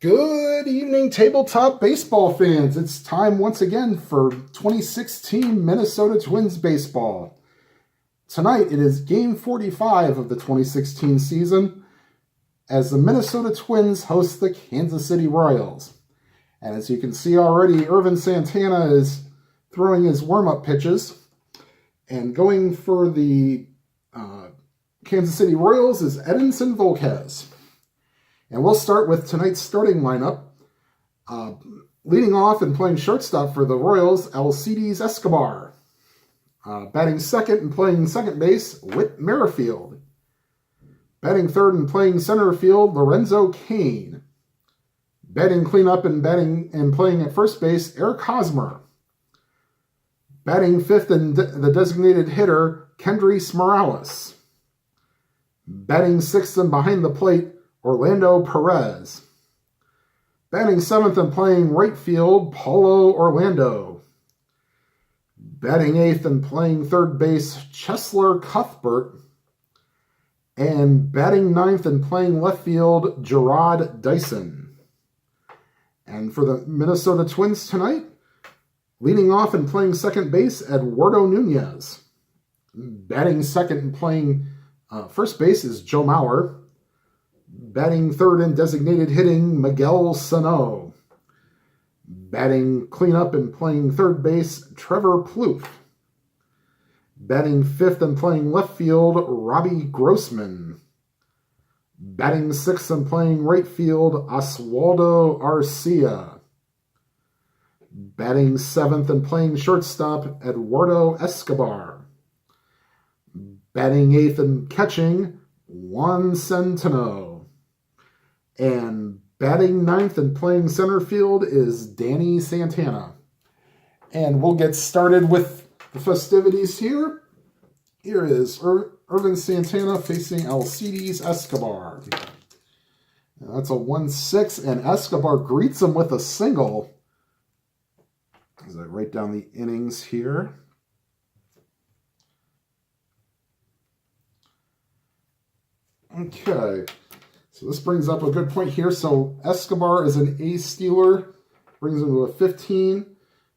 Good evening, tabletop baseball fans. It's time once again for 2016 Minnesota Twins baseball. Tonight it is game 45 of the 2016 season as the Minnesota Twins host the Kansas City Royals. And as you can see already, Ervin Santana is throwing his warm-up pitches. And going for the Kansas City Royals is Edinson Volquez. And we'll start with tonight's starting lineup. Leading off and playing shortstop for the Royals, Alcides Escobar. Batting second and playing second base, Whit Merrifield. Batting third and playing center field, Lorenzo Cain. Batting cleanup and playing at first base, Eric Hosmer. Batting fifth and the designated hitter, Kendrys Morales. Batting sixth and behind the plate, Orlando Perez. Batting seventh and playing right field, Paulo Orlando. Batting eighth and playing third base, Cheslor Cuthbert. And batting ninth and playing left field, Gerard Dyson. And for the Minnesota Twins tonight, leading off and playing second base, Eduardo Nunez. Batting second and playing first base is Joe Mauer. Batting third and designated hitting, Miguel Sano. Batting cleanup and playing third base, Trevor Plouffe. Batting fifth and playing left field, Robbie Grossman. Batting sixth and playing right field, Oswaldo Arcia. Batting seventh and playing shortstop, Eduardo Escobar. Batting eighth and catching, Juan Centeno. And batting ninth and playing center field is Danny Santana. And we'll get started with the festivities here. Here is Ervin Santana facing Alcides Escobar. And that's a 1-6, and Escobar greets him with a single. As I write down the innings here. Okay. So this brings up a good point here. So Escobar is an ace stealer, brings him to a 15.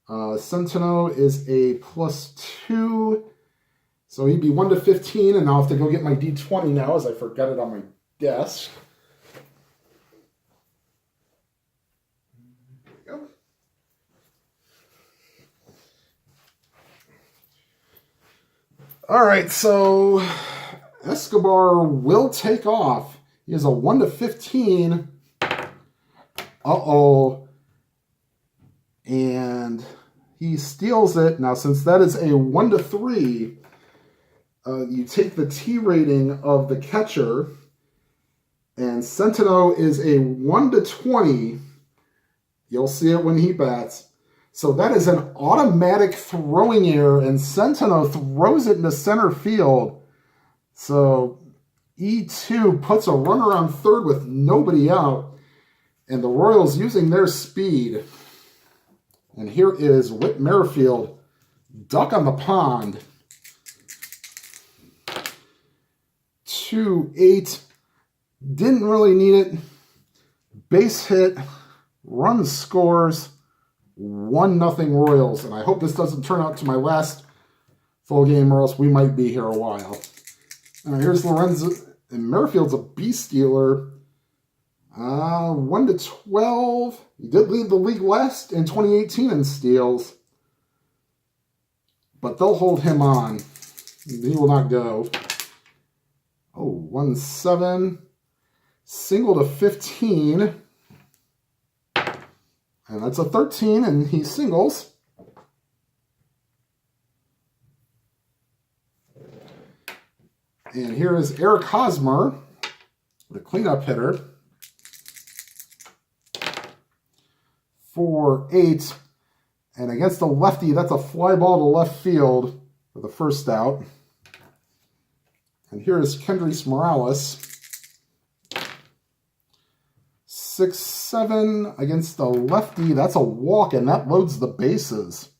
Centeno is a +2. So he'd be 1 to 15, and I'll have to go get my D20 now as I forgot it on my desk. There we go. All right, so Escobar will take off. He has a 1 to 15. Uh-oh. And he steals it. Now, since that is a 1 to 3, you take the T rating of the catcher. And Centeno is a 1 to 20. You'll see it when he bats. So that is an automatic throwing error, and Centeno throws it into center field. So E2 puts a runner on third with nobody out, and the Royals using their speed. And here is Whit Merrifield, duck on the pond. 2-8, didn't really need it. Base hit, run scores, 1-0 Royals. And I hope this doesn't turn out to my last full game, or else we might be here a while. Here's Lorenzo. And Merrifield's a beast stealer. 1 to 12. He did lead the league west in 2018 in steals. But they'll hold him on. He will not go. Oh, 1-7. Single to 15. And that's a 13, and he singles. And here is Eric Hosmer, the cleanup hitter, for 8. And against the lefty, that's a fly ball to left field for the first out. And here is Kendrys Morales, 6-7 against the lefty. That's a walk, and that loads the bases.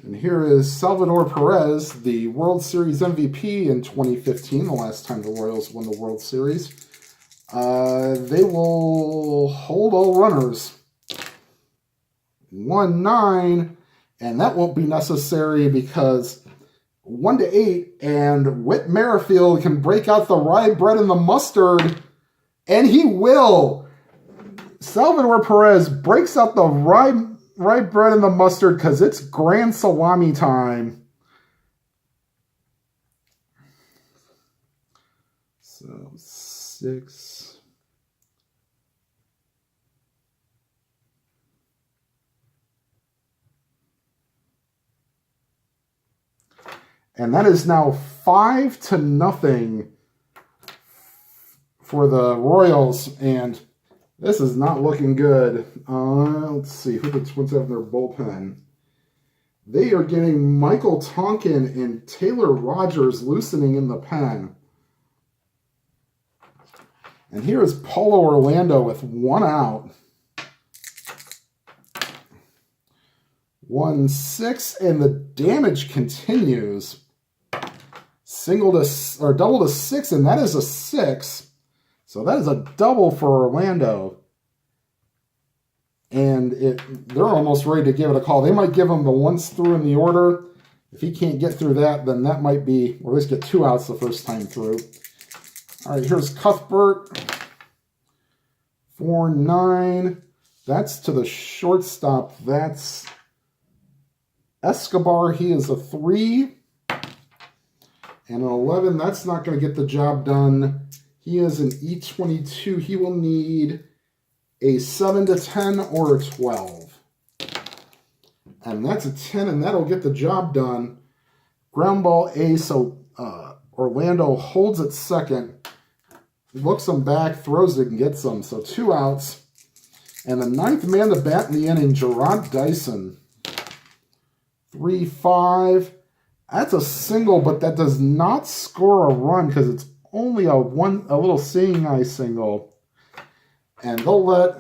And here is Salvador Perez, the World Series MVP in 2015, the last time the Royals won the World Series. They will hold all runners. 1-9, and that won't be necessary because 1-8, and Whit Merrifield can break out the rye bread and the mustard, and he will. Salvador Perez breaks out the rye bread and the mustard because it's grand salami time. So 6. And that is now 5-0 for the Royals, and this is not looking good. Let's see, who the Twins have in their bullpen. They are getting Michael Tonkin and Taylor Rogers loosening in the pen. And here is Paulo Orlando with 1 out. 1-6, and the damage continues. Double to 6, and that is a 6. So that is a double for Orlando. And they're almost ready to give it a call. They might give him the once through in the order. If he can't get through that, then that might be, or at least get 2 outs the first time through. All right, here's Cuthbert. 4-9. That's to the shortstop. That's Escobar. He is a 3. And an 11, that's not going to get the job done. He is an E22. He will need a 7-10 or a 12. And that's a 10, and that'll get the job done. Ground ball A, so Orlando holds at second, looks him back, throws it, and gets him. So 2 outs. And the 9th man to bat in the inning, Gerard Dyson. 3-5. That's a single, but that does not score a run because it's only a little seeing eye single. And they'll let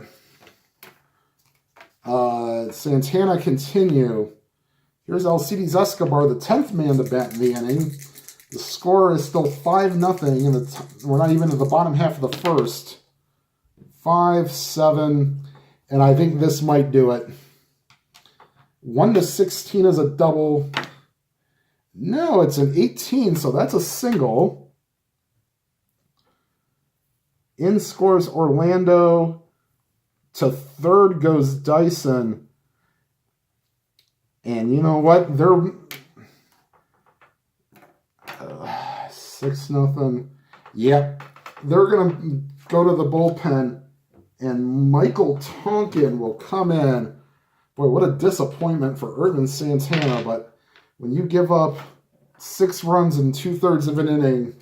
Santana continue. Here's Alcides Escobar, the 10th man to bat in the inning. The score is still 5-0, and we're not even at the bottom half of the first. 5-7, and I think this might do it. 1-16 is a double. No, it's an 18, so that's a single. In scores Orlando. To third goes Dyson. And you know what? They're 6-0. Yep. They're going to go to the bullpen, and Michael Tonkin will come in. Boy, what a disappointment for Ervin Santana, but when you give up 6 runs in 2/3 of an inning,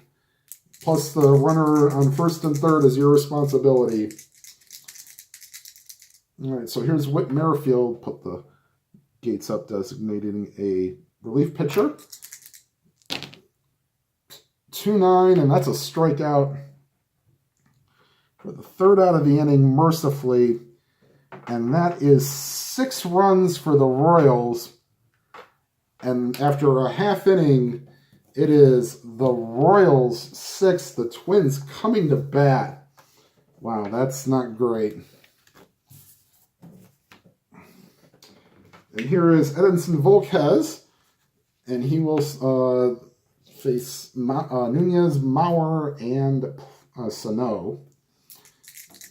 plus the runner on first and third is your responsibility. All right, so here's Whit Merrifield. Put the gates up, designating a relief pitcher. 2-9, and that's a strikeout. For the 3rd out of the inning, mercifully. And that is 6 runs for the Royals. And after a half inning, it is the Royals 6, the Twins coming to bat. Wow, that's not great. And here is Edinson Volquez, and he will face Nunez, Mauer, and Sano.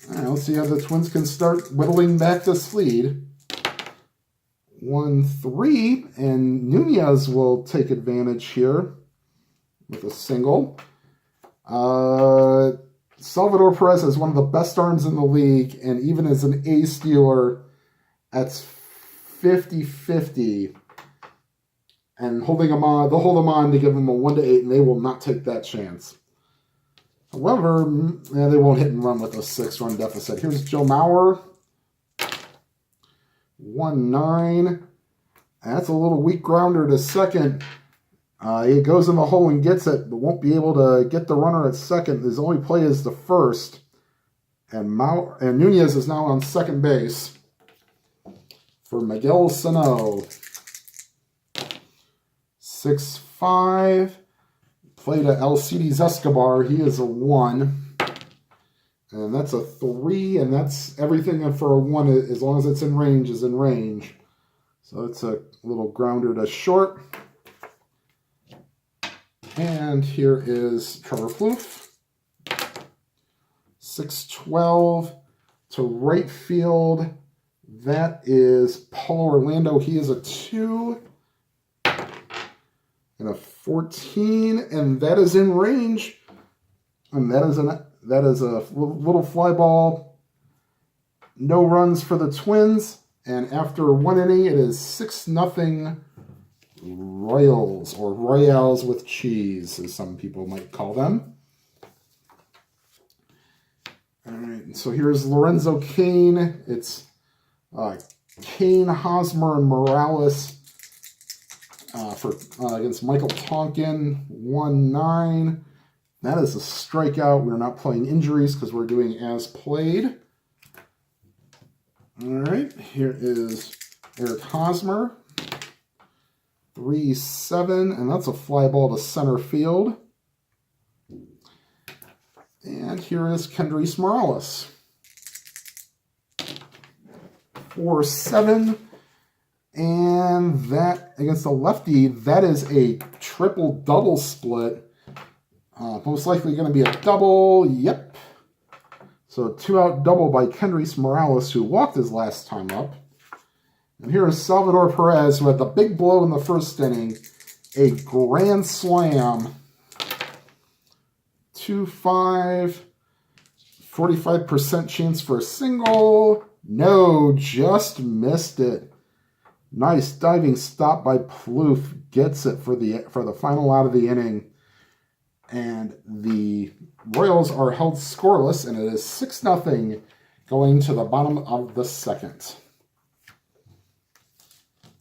All right, let's see how the Twins can start whittling back this lead. 1-3, and Nunez will take advantage here with a single. Salvador Perez is one of the best arms in the league, and even as an A stealer, that's 50-50. And holding him on, they'll hold him on to give him a 1-8, and they will not take that chance. However, they won't hit and run with a 6-run deficit. Here's Joe Mauer. 1-9. That's a little weak grounder to second. He goes in the hole and gets it, but won't be able to get the runner at second. His only play is the first. And Nunez is now on second base for Miguel Sano. 6-5. Play to Alcides Escobar. He is a 1. And that's a 3, and that's everything for a 1, as long as it's in range, is in range. So it's a little grounder to short. And here is Trevor Plouffe. 6-12 to right field. That is Paul Orlando. He is a 2. And a 14, and that is in range. And that is a little fly ball. No runs for the Twins. And after 1 inning, it is 6-0 Royals, or Royals with cheese, as some people might call them. All right, so here's Lorenzo Cain. It's Cain, Hosmer, and Morales against Michael Tonkin. 1-9. That is a strikeout. We're not playing injuries because we're doing as played. All right, here is Eric Hosmer. 3-7, and that's a fly ball to center field. And here is Kendrys Morales. 4-7, and that against the lefty, that is a triple-double split. Most likely going to be a double. Yep. So a 2-out double by Kendrys Morales, who walked his last time up. And here is Salvador Perez, who had the big blow in the first inning. A grand slam. 2-5. 45% chance for a single. No, just missed it. Nice diving stop by Plouffe. Gets it for the final out of the inning. And the Royals are held scoreless, and it is 6-0 going to the bottom of the second.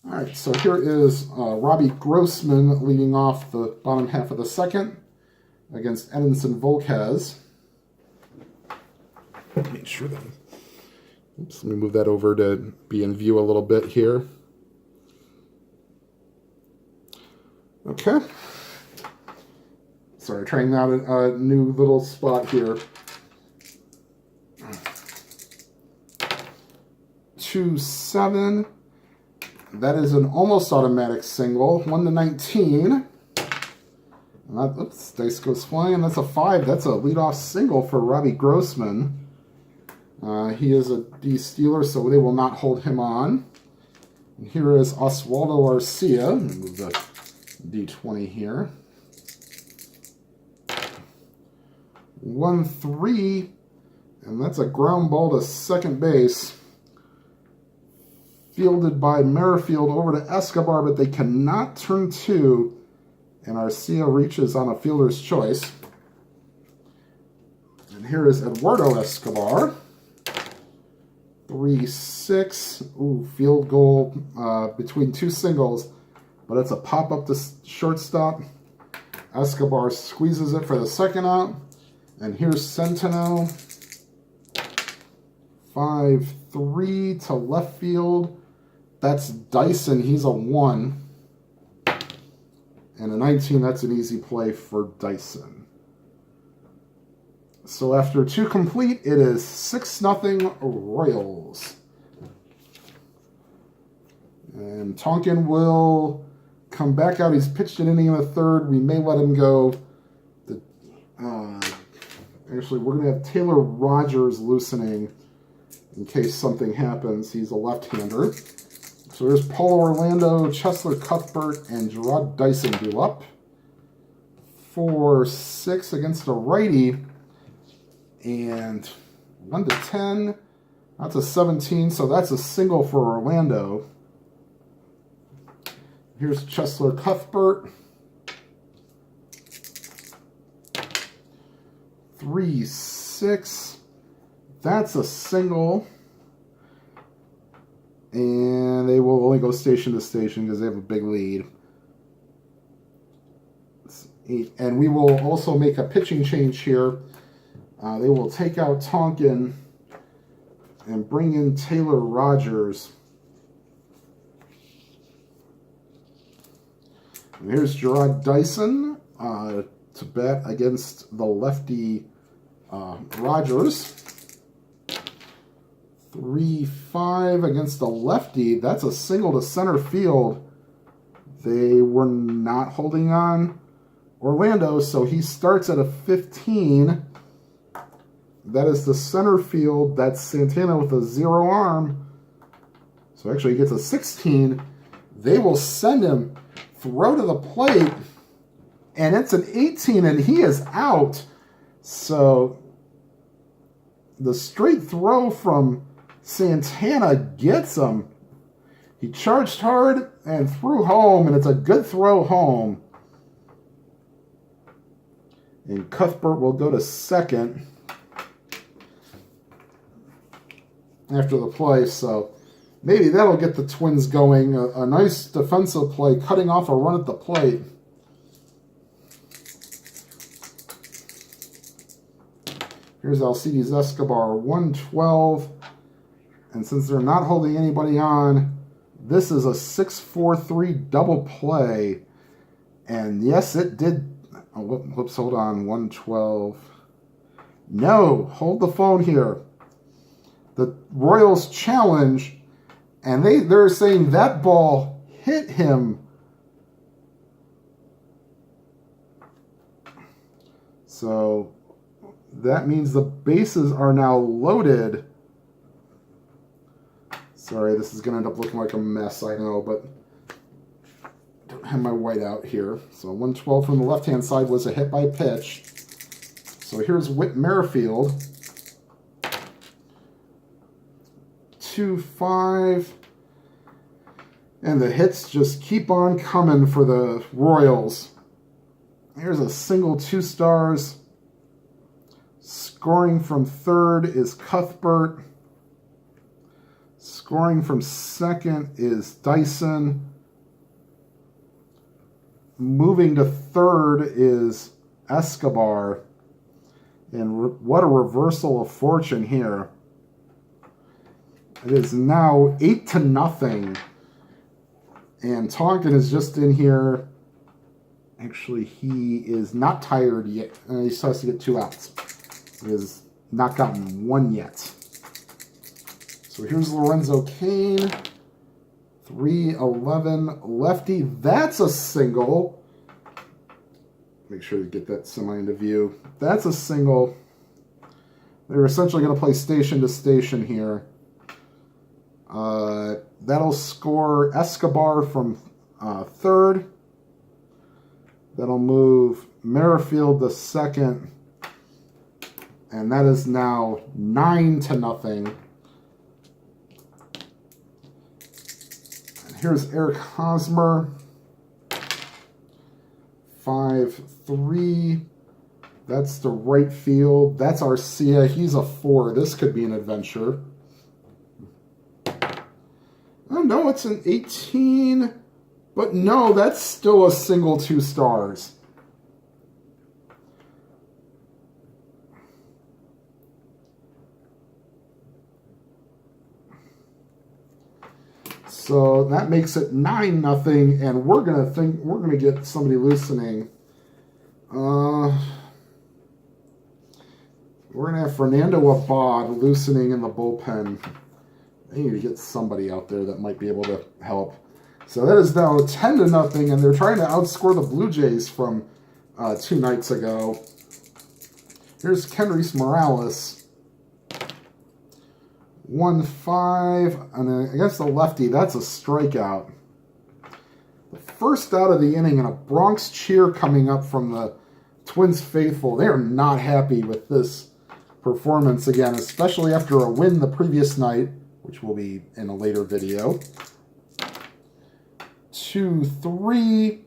All right, so here is Robbie Grossman leading off the bottom half of the second against Edinson Volquez. Make sure that... Oops, let me move that over to be in view a little bit here. Okay. Sorry, trying out a new little spot here. 2-7. That is an almost automatic single. 1-19. And that, oops, dice goes flying. That's a 5. That's a leadoff single for Robbie Grossman. He is a D-stealer, so they will not hold him on. And here is Oswaldo Arcia. Let me move the D20 here. 1-3, and that's a ground ball to second base. Fielded by Merrifield over to Escobar, but they cannot turn 2, and Arcia reaches on a fielder's choice. And here is Eduardo Escobar. 3-6. Ooh, field goal between 2 singles, but it's a pop-up to shortstop. Escobar squeezes it for the second out. And here's Centeno. 5-3 to left field. That's Dyson. He's a 1. And a 19, that's an easy play for Dyson. So after 2 complete, it is 6-0 Royals. And Tonkin will come back out. He's pitched an inning in the third. We may let him go. Actually, we're going to have Taylor Rogers loosening in case something happens. He's a left-hander. So there's Paul Orlando, Cheslor Cuthbert, and Gerard Dyson do up. 4-6 against a righty. And 1-10. That's a 17, so that's a single for Orlando. Here's Cheslor Cuthbert. 3-6. That's a single. And they will only go station to station because they have a big lead. 8. And we will also make a pitching change here. They will take out Tonkin and bring in Taylor Rogers. And here's Gerard Dyson to bat against the lefty Rogers. 3-5 against the lefty. That's a single to center field. They were not holding on Orlando, so he starts at a 15. That is the center field. That's Santana with a 0 arm. So actually he gets a 16. They will send him throw to the plate, and it's an 18, and he is out. So the straight throw from Santana gets him. He charged hard and threw home, and it's a good throw home. And Cuthbert will go to second after the play, so maybe that'll get the Twins going. A nice defensive play, cutting off a run at the plate. Here's Alcides Escobar, 112. And since they're not holding anybody on, this is a 6-4-3 double play. And yes, it did. Oh, whoops, hold on. 112. No, hold the phone here. The Royals challenge, and they're saying that ball hit him. So that means the bases are now loaded. Sorry, this is going to end up looking like a mess, I know, but I don't have my white out here. So 112 from the left-hand side was a hit by pitch. So here's Whit Merrifield. 2-5. And the hits just keep on coming for the Royals. Here's a single 2 stars. Scoring from third is Cuthbert. Scoring from second is Dyson. Moving to third is Escobar. And what a reversal of fortune here. It is now 8-0. And Tonkin is just in here. Actually, he is not tired yet. He still has to get 2 outs. He has not gotten 1 yet. So here's Lorenzo Cain. 3-11 lefty. That's a single. Make sure you get that semi into view. That's a single. They're essentially going to play station to station here. That'll score Escobar from third. That'll move Merrifield to second. And that is now 9-0. And here's Eric Hosmer. 5-3. That's the right field. That's Arcia. He's a 4. This could be an adventure. Oh, no, it's an 18. But no, that's still a single 2 stars. So that makes it 9-0, and we're gonna get somebody loosening. We're gonna have Fernando Abad loosening in the bullpen. I need to get somebody out there that might be able to help. So that is now 10-0, and they're trying to outscore the Blue Jays from 2 nights ago. Here's Kendrys Morales. 1-5, and then against the lefty, that's a strikeout. The first out of the inning, and a Bronx cheer coming up from the Twins faithful. They are not happy with this performance again, especially after a win the previous night, which will be in a later video. 2-3,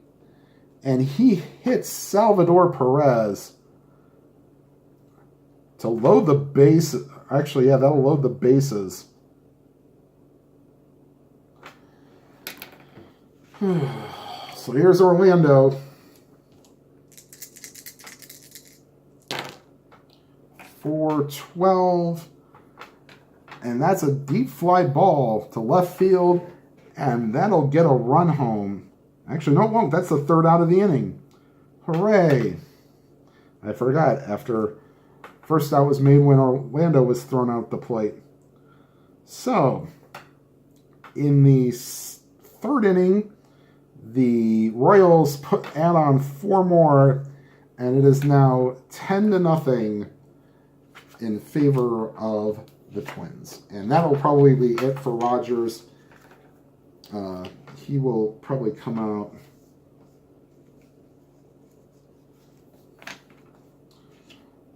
and he hits Salvador Perez to load the base. Actually, yeah, that'll load the bases. So here's Orlando. 4-12. And that's a deep fly ball to left field. And that'll get a run home. Actually, no, it won't. That's the third out of the inning. Hooray. I forgot. After first out was made when Orlando was thrown out the plate. So, in the third inning, the Royals add on 4 more, and it is now 10-0 in favor of the Twins. And that'll probably be it for Rogers. He will probably come out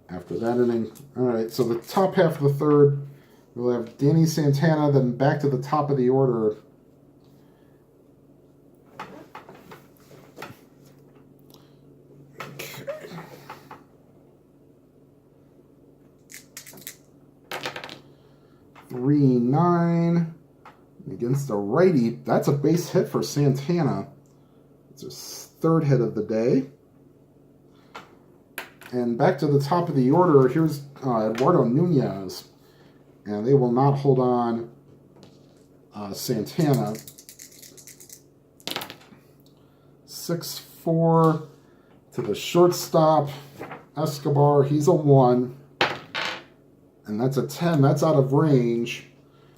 after that inning. All right, so the top half of the third, we'll have Danny Santana, then back to the top of the order. Okay. 3-9 against a righty. That's a base hit for Santana. It's his third hit of the day. And back to the top of the order, here's Eduardo Nunez. And they will not hold on Santana. 6-4 to the shortstop. Escobar, he's a 1. And that's a 10. That's out of range.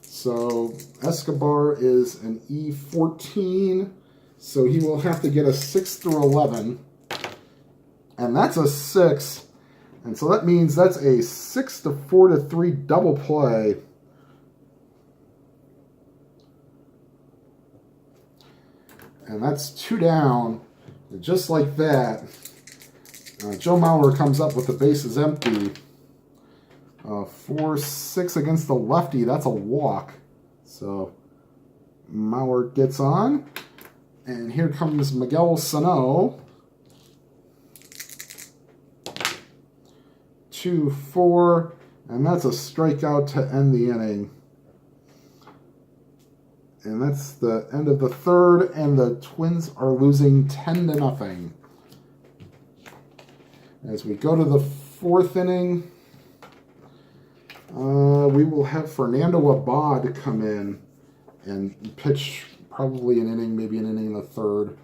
So Escobar is an E14. So he will have to get a 6 through 11. And that's a 6. And so that means that's a 6-4-3 double play. And that's 2 down. And just like that, Joe Mauer comes up with the bases empty. 4-6 against the lefty. That's a walk. So Mauer gets on. And here comes Miguel Sano. 2-4, and that's a strikeout to end the inning. And that's the end of the third, and the Twins are losing 10-0. As we go to the fourth inning, we will have Fernando Abad come in and pitch probably an inning, maybe an inning and a third.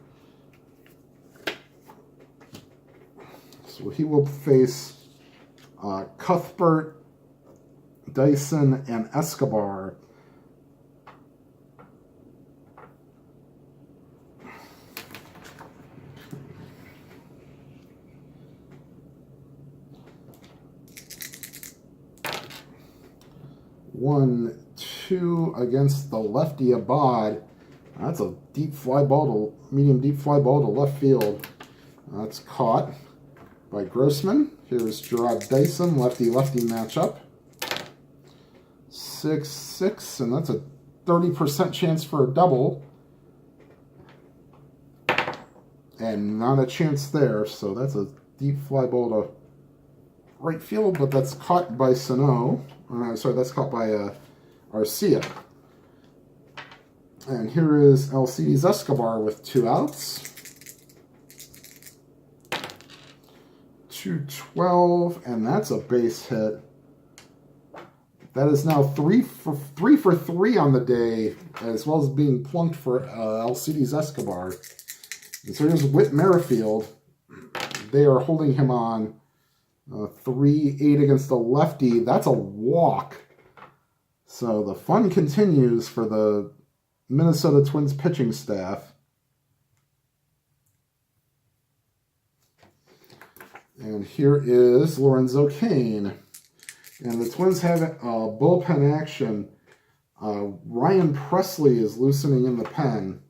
So he will face Cuthbert, Dyson, and Escobar. One, 2 against the lefty Abad. That's a deep fly ball to medium deep fly ball to left field. That's caught by Grossman. Here's Gerard Dyson, lefty-lefty matchup. 6-6, and that's a 30% chance for a double. And not a chance there, so that's a deep fly ball to right field, but that's caught by Sano. Sorry, that's caught by Arcia. And here is Alcides Escobar with 2 outs. 2-12, and that's a base hit. That is now 3 for 3 on the day, as well as being plunked for Alcides Escobar. And so here's Whit Merrifield. They are holding him on 3-8 against the lefty. That's a walk. So the fun continues for the Minnesota Twins pitching staff. And here is Lorenzo Cain. And the Twins have bullpen action. Ryan Presley is loosening in the pen.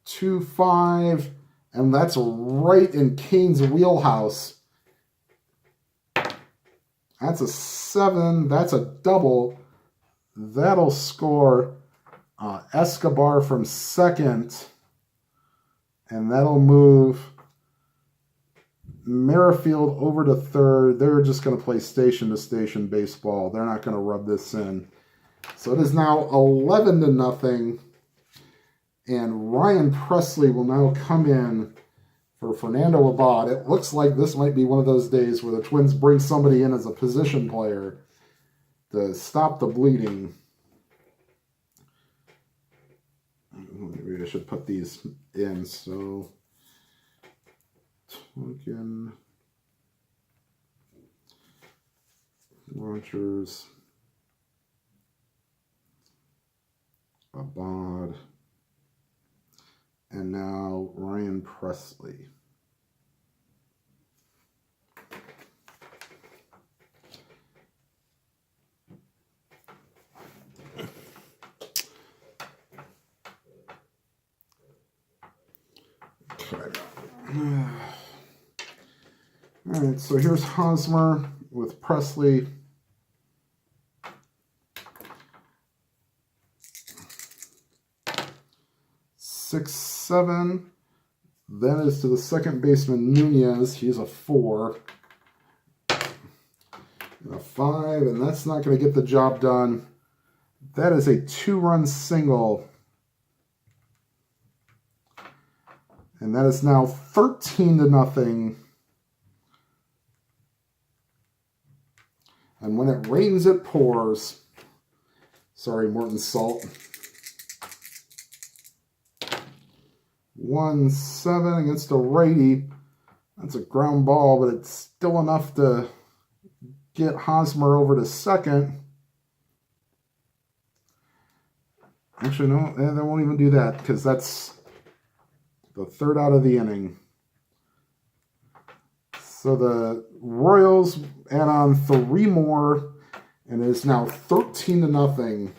2-5, and that's right in Cain's wheelhouse. That's a 7. That's a double. That'll score Escobar from second. And that'll move Merrifield over to third. They're just going to play station-to-station baseball. They're not going to rub this in. So it is now 11-0. And Ryan Presley will now come in for Fernando Abad. It looks like this might be one of those days where the Twins bring somebody in as a position player to stop the bleeding. should put these in. So, Tonkin, Rogers, Abad, and now Ryan Presley. All right, so here's Hosmer with Presley. Six, 7. That is to the second baseman, Nunez. He's a 4. And a 5, and that's not going to get the job done. That is a 2-run single. And that is now 13-0. And when it rains, it pours. Sorry, Morton Salt. 1-7 against a righty. That's a ground ball, but it's still enough to get Hosmer over to second. Actually, no, they won't even do that because that's the 3rd out of the inning. So the Royals add on 3 more, and it is now 13-0.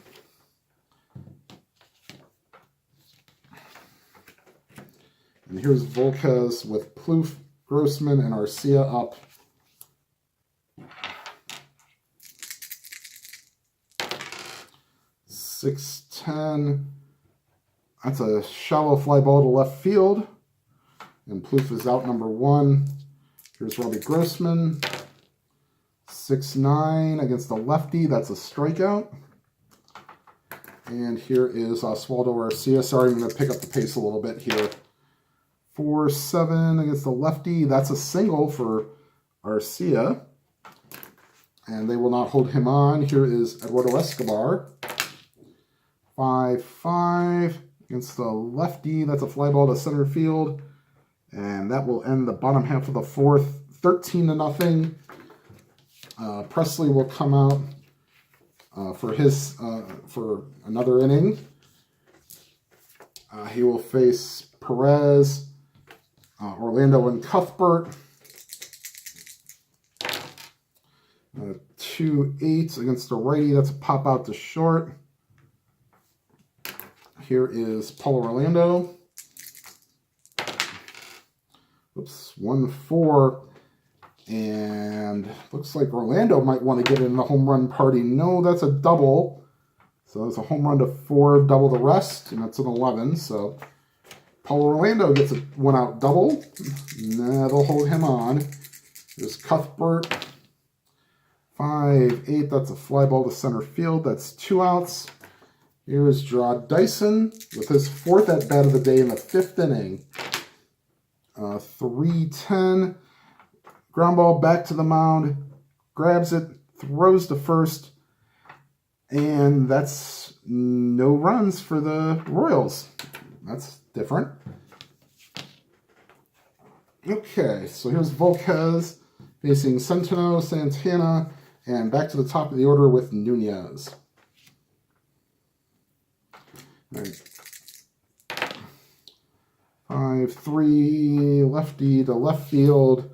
And here's Volquez with Plouffe, Grossman, and Arcia up. .610. That's a shallow fly ball to left field. And Plouffe is out number 1. Here's Robbie Grossman. 6-9 against the lefty. That's a strikeout. And here is Oswaldo Arcia. Sorry, I'm going to pick up the pace a little bit here. 4-7 against the lefty. That's a single for Arcia. And they will not hold him on. Here is Eduardo Escobar. 5-5 against the lefty. That's a fly ball to center field. And that will end the bottom half of the 4th. 13-0. Presley will come out for another inning. He will face Perez, Orlando, and Cuthbert. 2-8 against the righty. That's a pop out to short. Here is Paulo Orlando. Oops, 1-4. And looks like Orlando might want to get in the home run party. No, that's a double. So it's a home run to 4, double the rest, and that's an 11. So Paulo Orlando gets a 1-out double. Nah, they'll hold him on. There's Cuthbert. 5-8. That's a fly ball to center field. That's 2 outs. Here is Gerard Dyson with his 4th at bat of the day in the 5th inning. 3-10. Ground ball back to the mound. Grabs it. Throws to first. And that's no runs for the Royals. That's different. Okay, so here's Volquez facing Centeno, Santana, and back to the top of the order with Nunez. All right. 5-3, lefty to left field.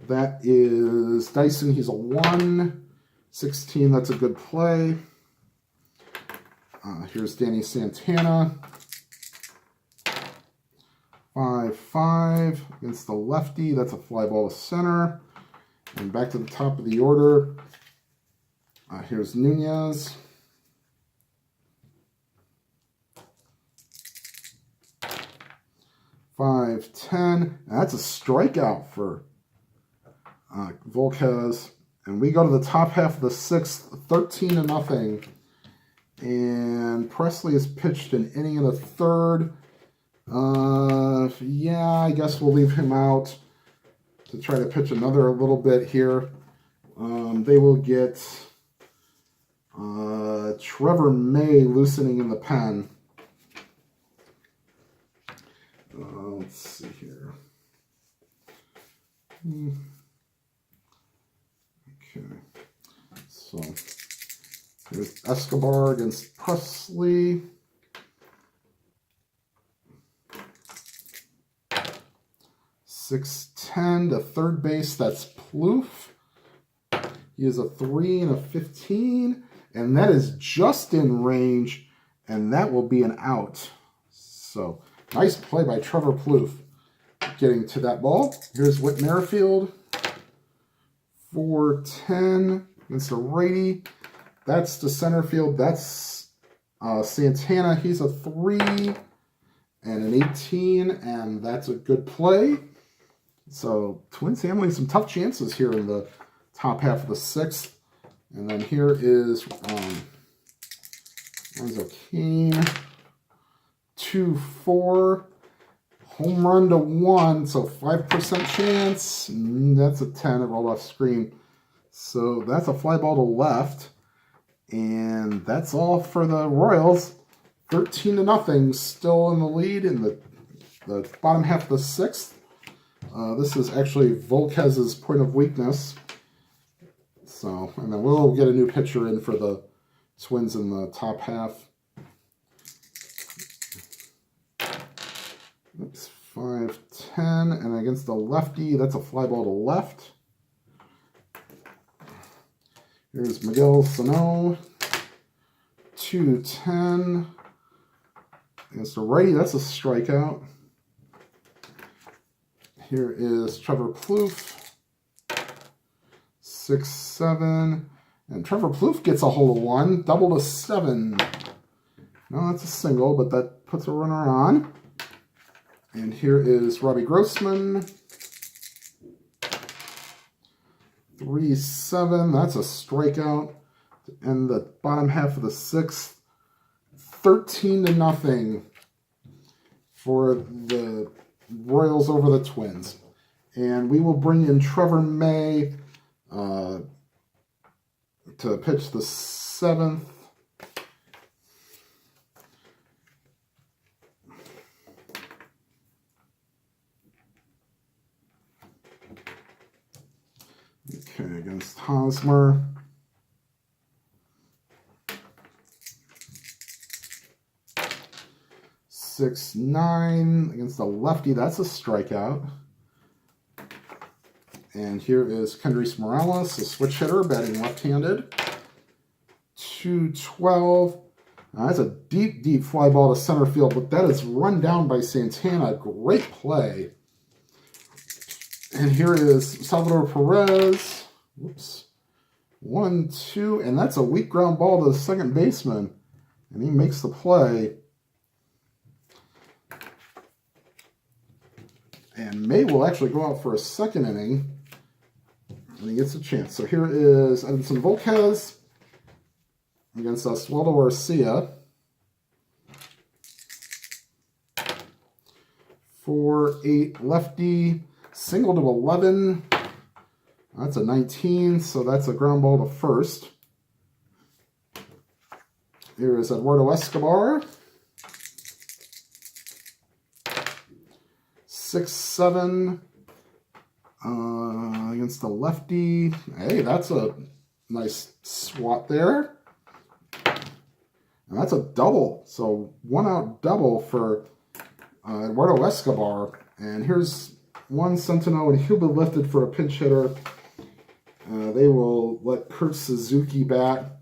That is Dyson. He's a 1. 16, that's a good play. Here's Danny Santana. 5-5 against the lefty. That's a fly ball to center. And back to the top of the order. Here's Nunez. 5-10. That's a strikeout for Volquez. And we go to the top half of the 6th, 13-0. And Presley has pitched an inning and a 3rd. Yeah, I guess we'll leave him out to try to pitch another little bit here. They will get Trevor May loosening in the pen. Let's see here. Okay. So here's Escobar against Presley. .610 to third base. That's Plouffe. He is a 3 and a 15, and that is just in range, and that will be an out. So nice play by Trevor Plouffe getting to that ball. Here's Whit Merrifield, 410 against the righty. That's the center field. That's Santana. He's a 3 and an 18, and that's a good play. So Twins handling some tough chances here in the top half of the 6th. And then here is Lorenzo Cain, 2-4, home run to 1, so 5% chance. That's a 10, it rolled off screen. So that's a fly ball to left. And that's all for the Royals. 13-0, still in the lead in the bottom half of the 6th. This is actually Volquez's point of weakness. So, and then we'll get a new pitcher in for the Twins in the top half. Oops, 5-10, and against the lefty, that's a fly ball to left. Here's Miguel Sano, 2-10. Against the righty, that's a strikeout. Here is Trevor Plouffe, 6-7, and Trevor Plouffe gets a hole of 1, double to 7. No, that's a single, but that puts a runner on. And here is Robbie Grossman, 3-7. That's a strikeout to end the bottom half of the 6th. 13-0 for the Royals over the Twins. And we will bring in Trevor May to pitch the 7th. Okay, against Hosmer. .69 against the lefty. That's a strikeout. And here is Kendrys Morales, a switch hitter, batting left-handed. 2-12. That's a deep, deep fly ball to center field, but that is run down by Santana. Great play. And here is Salvador Perez. Whoops. 1-2, and that's a weak ground ball to the second baseman. And he makes the play. And May will actually go out for a second inning. And he gets a chance. So here is Edinson Volquez against Oswaldo Arcia. 4-8 lefty. Single to 11. That's a 19, so that's a ground ball to first. Here is Eduardo Escobar. 6-7 against the lefty. Hey, that's a nice swat there. And that's a double. So 1-out double for Eduardo Escobar. And here's one Centeno, and he'll be lifted for a pinch hitter. They will let Kurt Suzuki bat.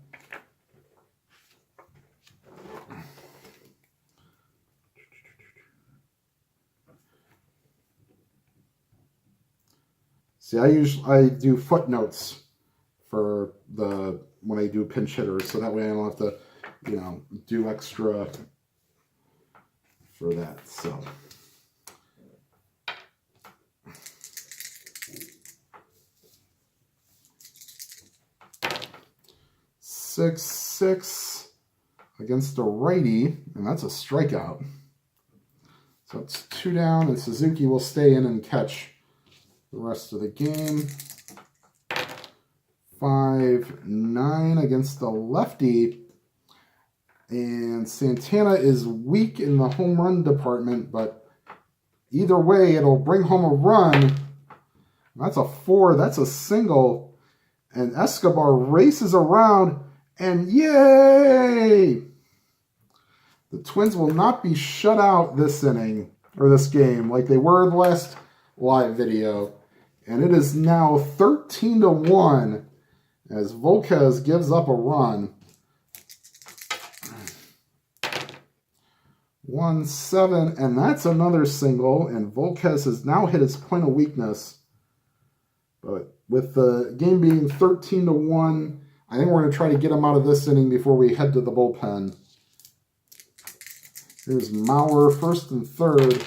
See, I do footnotes for when I do pinch hitters, so that way I don't have to, do extra for that. So 6-6 against a righty, and that's a strikeout. So it's 2 down, and Suzuki will stay in and catch the rest of the game. 5-9 against the lefty. And Santana is weak in the home run department, but Either way, it'll bring home a run. That's a 4. That's a single. And Escobar races around, and yay! The Twins will not be shut out this inning, or this game, like they were in the last live video. And it is now 13-1 as Volquez gives up a run. 1-7, and that's another single, and Volquez has now hit his point of weakness. But with the game being 13-1, I think we're going to try to get him out of this inning before we head to the bullpen. Here's Mauer, first and third.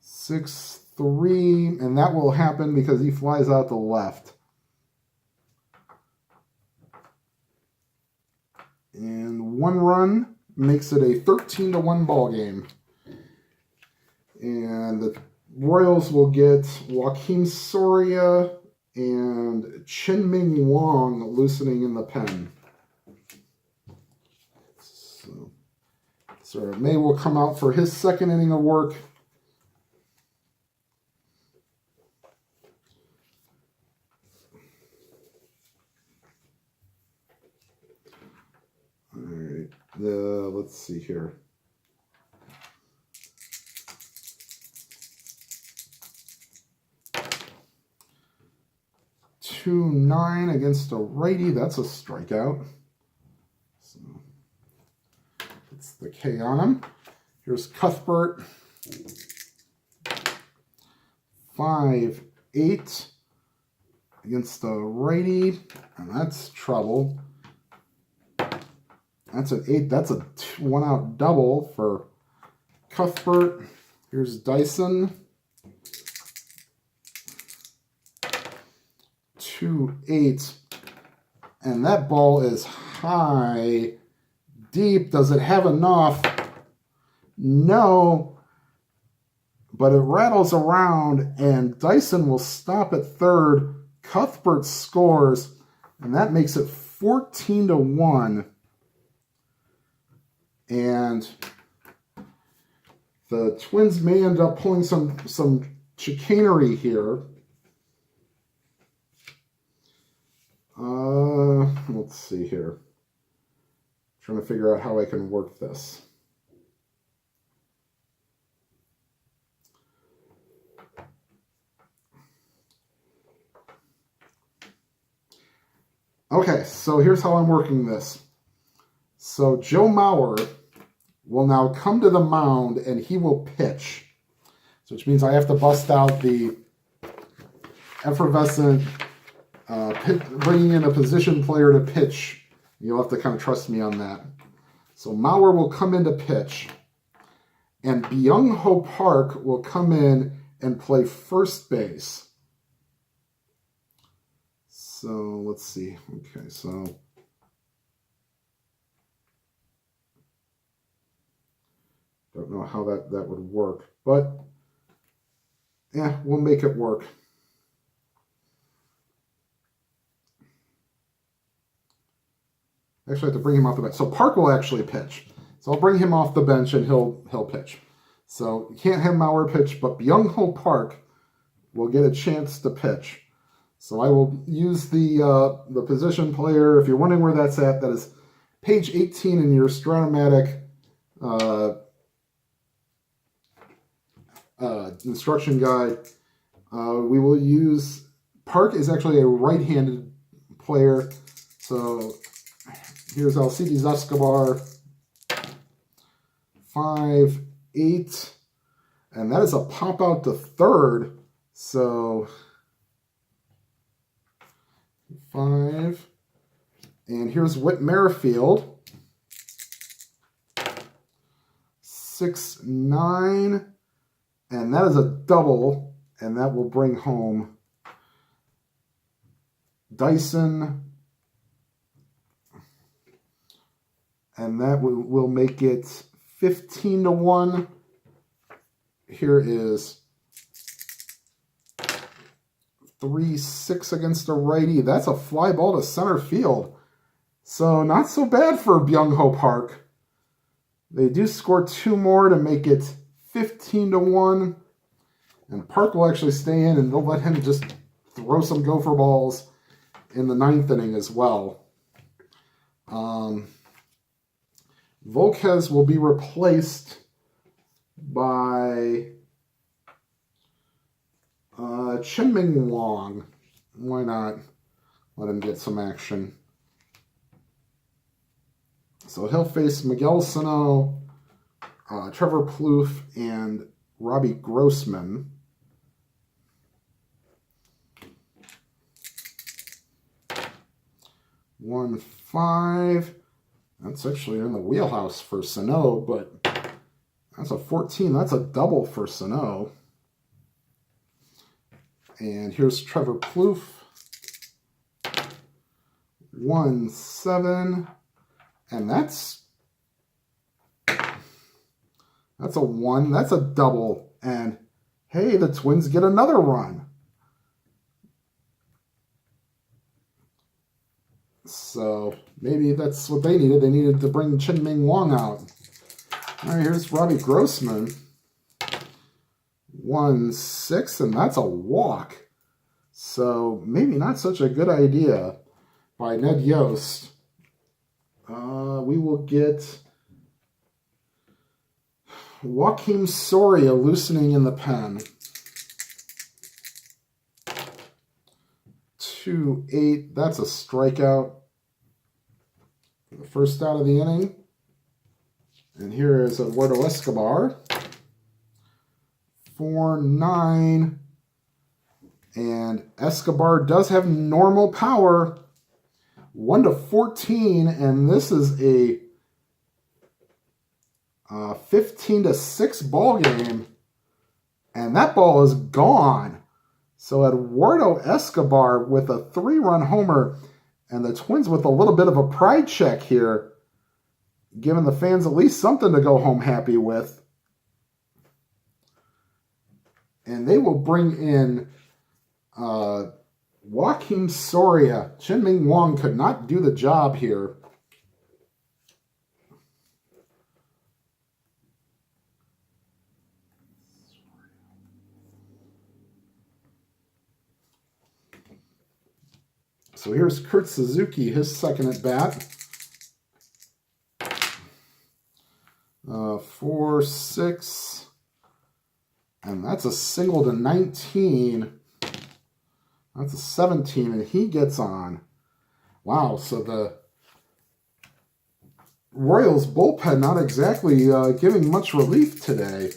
6-3, and that will happen because he flies out to left. And 1 run makes it a 13-1 ball game. And the Royals will get Joaquin Soria and Chen-Ming Wong loosening in the pen. So May will come out for his second inning of work. All right, let's see here. Two 9 against a righty. That's a strikeout. So it's the K on him. Here's Cuthbert. 5-8 against the righty, and that's trouble. That's an 8. That's a 1-out double for Cuthbert. Here's Dyson. 2-8. And that ball is high, deep. Does it have enough? No. But it rattles around, and Dyson will stop at third. Cuthbert scores, and that makes it 14-1. And the Twins may end up pulling some chicanery here. Let's see here. Trying to figure out how I can work this. Okay, so here's how I'm working this. So Joe Mauer will now come to the mound and he will pitch. So which means I have to bust out the effervescent bringing in a position player to pitch. You'll have to kind of trust me on that. So Mauer will come in to pitch, and Byung-Ho Park will come in and play first base. So let's see. Okay, so don't know how that would work, but yeah, we'll make it work. Actually, I have to bring him off the bench. So Park will actually pitch. So I'll bring him off the bench and he'll pitch. So you can't have Mauer pitch, but Byung-Ho Park will get a chance to pitch. So I will use the position player. If you're wondering where that's at, that is page 18 in your Stratomatic instruction guide. We will use Park is actually a right-handed player. So here's Alcides Escobar, 5-8, and that is a pop out to third. So 5, and here's Whit Merrifield, 6-9, and that is a double, and that will bring home Dyson. And that will make it 15-1. Here is 3-6 against a righty. That's a fly ball to center field. So not so bad for Byung-Ho Park. They do score 2 more to make it 15-1. And Park will actually stay in, and they'll let him just throw some gopher balls in the 9th inning as well. Volquez will be replaced by Chien-Ming Wang. Why not let him get some action? So he'll face Miguel Sano, Trevor Plouffe, and Robbie Grossman. One, 5. That's actually in the wheelhouse for Sano, but that's a 14. That's a double for Sano. And here's Trevor Plouffe. 1, 7. And that's a 1. That's a double. And hey, the Twins get another run. So maybe that's what they needed. They needed to bring Chien-Ming Wang out. All right, here's Robbie Grossman. 1, 6, and that's a walk. So maybe not such a good idea by Ned Yost. We will get Joakim Soria loosening in the pen. 2, 8. That's a strikeout for the first out of the inning. And here is Eduardo Escobar. 4, 9. And Escobar does have normal power. 1 to 14, and this is a 15 to 6 ball game, and that ball is gone. So Eduardo Escobar with a 3-run homer, and the Twins with a little bit of a pride check here, giving the fans at least something to go home happy with. And they will bring in Joakim Soria. Chien-Ming Wang could not do the job here. So here's Kurt Suzuki, his second at bat. 4, 6. And that's a single to 19. That's a 17, and he gets on. Wow, so the Royals bullpen not exactly giving much relief today.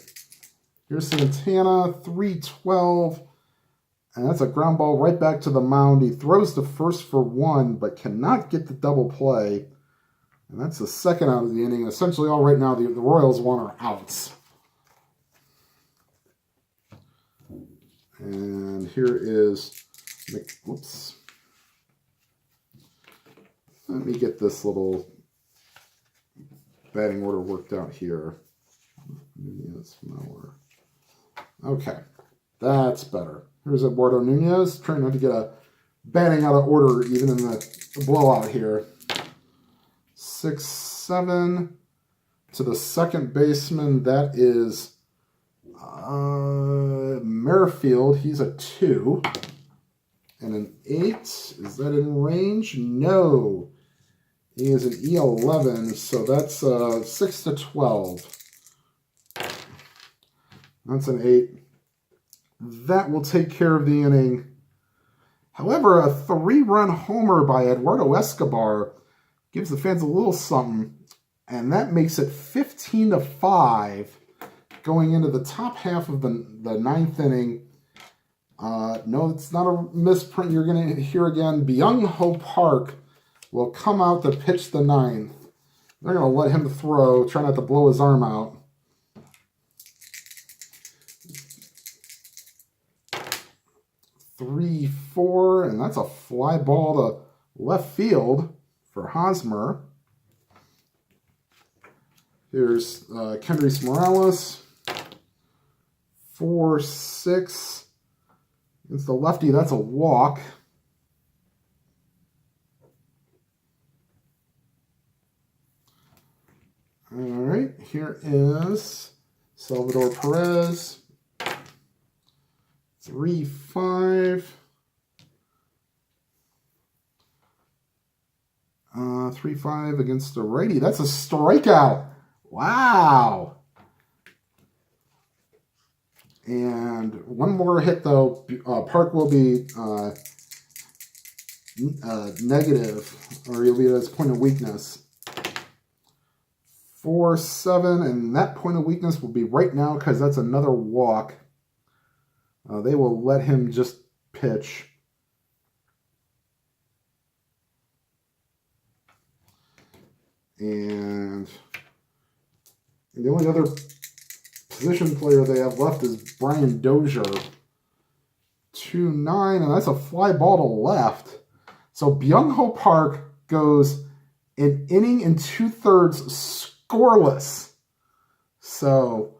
Here's Santana, 3-12, and that's a ground ball right back to the mound. He throws to first for 1, but cannot get the double play. And that's the second out of the inning. Essentially, all right now, the Royals want are outs. And here is... Whoops. Let me get this little batting order worked out here. Okay, that's better. Here's Eduardo Nunez, trying not to get a batting out of order even in the blowout here. 6, 7 to the second baseman. That is Merrifield. He's a 2. And an 8, is that in range? No. He is an E11, so that's 6 to 12. That's an 8. That will take care of the inning. However, a 3-run homer by Eduardo Escobar gives the fans a little something, and that makes it 15 to 5 going into the top half of the 9th inning. No, it's not a misprint. You're going to hear again, Byung-Ho Park will come out to pitch the 9th. They're going to let him throw, try not to blow his arm out. Three, 4, and that's a fly ball to left field for Hosmer. Here's Kendrys Morales. 4, 6. It's the lefty. That's a walk. All right, here is Salvador Perez. 3-5. 3-5 against the righty. That's a strikeout. Wow. And one more hit, though. Park will be negative, or he'll be at his point of weakness. 4-7, and that point of weakness will be right now because that's another walk. They will let him just pitch. And the only other position player they have left is Brian Dozier. 2-9, and that's a fly ball to left. So Byung-Ho Park goes an inning and 2/3 scoreless. So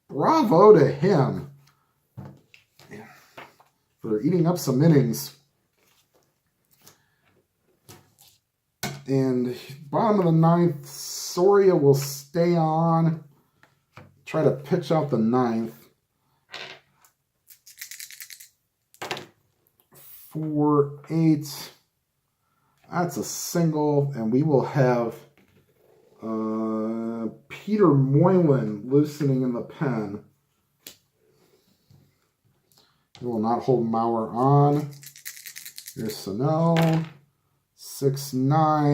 bravo to him for eating up some innings. And bottom of the ninth, Soria will stay on. Try to pitch out the ninth. 4-8. That's a single, and we will have Peter Moylan loosening in the pen. He will not hold Mauer on. Here's Sano. 6-9.